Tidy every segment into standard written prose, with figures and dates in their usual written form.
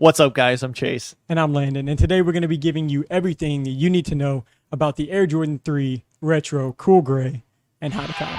What's up, guys? I'm Chase. And I'm Landon. And today we're going to be giving you everything that you need to know about the Air Jordan 3 Retro Cool Gray and how to cop.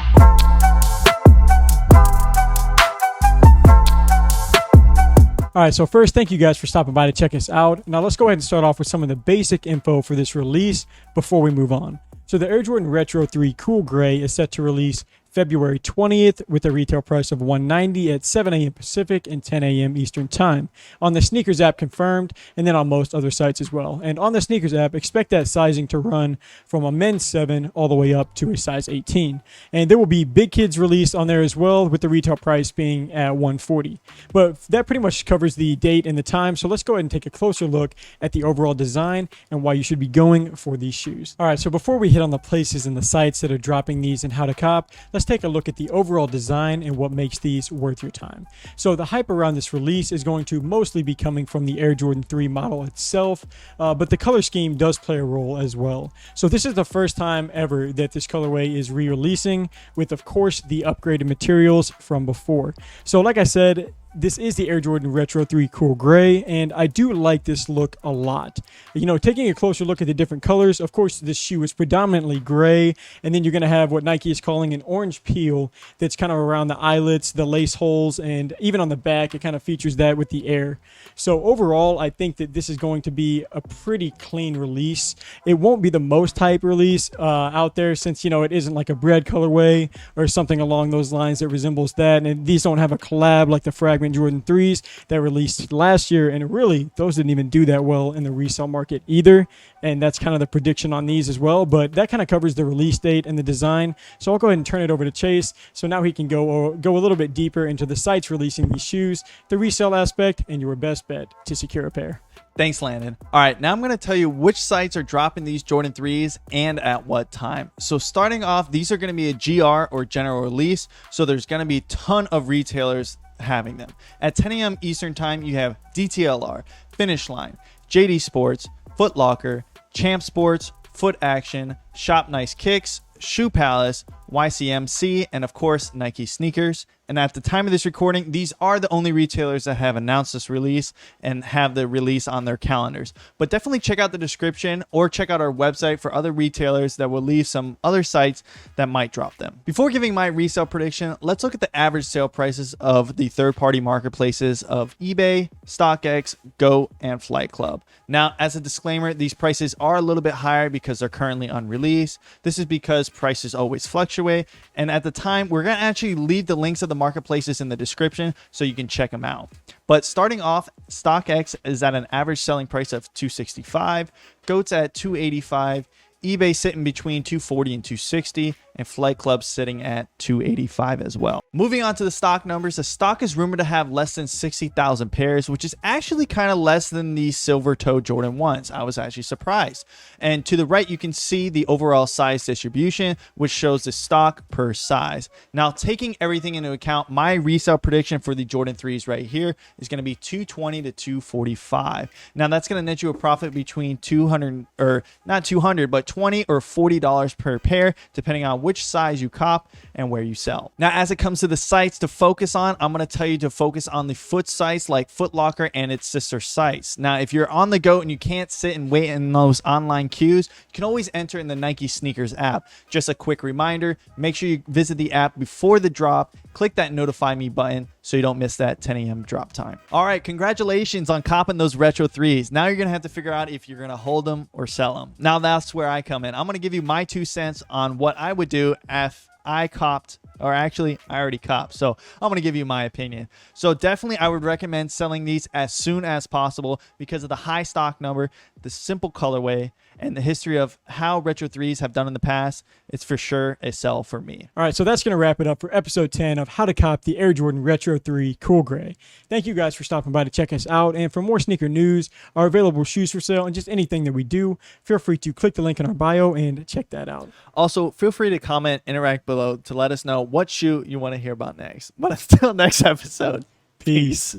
All right, so first, thank you guys for stopping by to check us out. Now let's go ahead and start off with some of the basic info for this release before we move on. So the Air Jordan Retro 3 Cool Gray is set to release February 20th with a retail price of $190 at 7 a.m. Pacific and 10 a.m. Eastern Time. On the Sneakers app confirmed, and then on most other sites as well. And on the Sneakers app, expect that sizing to run from a men's 7 all the way up to a size 18. And there will be big kids released on there as well, with the retail price being at $140. But that pretty much covers the date and the time, so let's go ahead and take a closer look at the overall design and why you should be going for these shoes. All right, so before we hit on the places and the sites that are dropping these and how to cop, let's take a look at the overall design and what makes these worth your time. So the hype around this release is going to mostly be coming from the Air Jordan 3 model itself, but the color scheme does play a role as well. So this is the first time ever that this colorway is re-releasing with, of course, the upgraded materials from before. So like I said, this is the Air Jordan Retro 3 Cool Gray, and I do like this look a lot. You know, taking a closer look at the different colors, of course, this shoe is predominantly gray, and then you're going to have what Nike is calling an orange peel that's kind of around the eyelets, the lace holes, and even on the back, it kind of features that with the Air. So overall, I think that this is going to be a pretty clean release. It won't be the most hype release out there since, you know, it isn't like a bread colorway or something along those lines that resembles that, and these don't have a collab like the Fragment Jordan 3's that released last year, and really those didn't even do that well in the resale market either, and that's kind of the prediction on these as well. But that kind of covers the release date and the design, so I'll go ahead and turn it over to Chase so now he can go a little bit deeper into the sites releasing these shoes, the resale aspect, and your best bet to secure a pair. Thanks, Landon. All right, now I'm going to tell you which sites are dropping these Jordan 3s and at what time. So starting off, these are going to be a GR or general release, so there's going to be a ton of retailers having them. At 10 a.m. Eastern Time, you have DTLR, Finish Line, JD Sports, Foot Locker, Champ Sports, Footaction, Shop Nice Kicks, Shoe Palace, YCMC, and of course Nike sneakers. And at the time of this recording, these are the only retailers that have announced this release and have the release on their calendars. But definitely check out the description or check out our website for other retailers that will leave some other sites that might drop them. Before giving my resale prediction, let's look at the average sale prices of the third-party marketplaces of eBay, StockX, Go, and Flight Club. Now, as a disclaimer, these prices are a little bit higher because they're currently unreleased. This is because prices always fluctuate, and at the time, we're going to actually leave the links of the marketplaces in the description so you can check them out. But starting off, StockX is at an average selling price of $265, Goat's at $285, eBay sitting between $240 and $260, and Flight Club sitting at $285 as well. Moving on to the stock numbers, the stock is rumored to have less than 60,000 pairs, which is actually kind of less than the silver toe Jordan 1s. I was actually surprised. And to the right, you can see the overall size distribution, which shows the stock per size. Now, taking everything into account, my resale prediction for the Jordan 3s right here is going to be $220 to $245. Now, that's going to net you a profit between $200, or not $200, but $20 or $40 per pair, depending on which size you cop and where you sell. Now, as it comes to the sites to focus on, I'm going to tell you to focus on the foot sites like Foot Locker and its sister sites. Now, if you're on the go and you can't sit and wait in those online queues, you can always enter in the Nike sneakers app. Just a quick reminder, make sure you visit the app before the drop, click that notify me button so you don't miss that 10 a.m. drop time. All right, congratulations on copping those Retro 3s. Now you're going to have to figure out if you're going to hold them or sell them. Now that's where I come in. I'm going to give you my 2 cents on what I would do if I copped, or actually I already copped, so I'm going to give you my opinion. So definitely I would recommend selling these as soon as possible because of the high stock number, the simple colorway, and the history of how Retro 3s have done in the past. It's for sure a sell for me. All right, so that's going to wrap it up for episode 10 of how to cop the Air Jordan Retro 3 Cool Gray. Thank you guys for stopping by to check us out, and for more sneaker news, our available shoes for sale, and just anything that we do, feel free to click the link in our bio and check that out. Also, feel free to comment, interact below to let us know what shoe you want to hear about next. But until next episode, peace.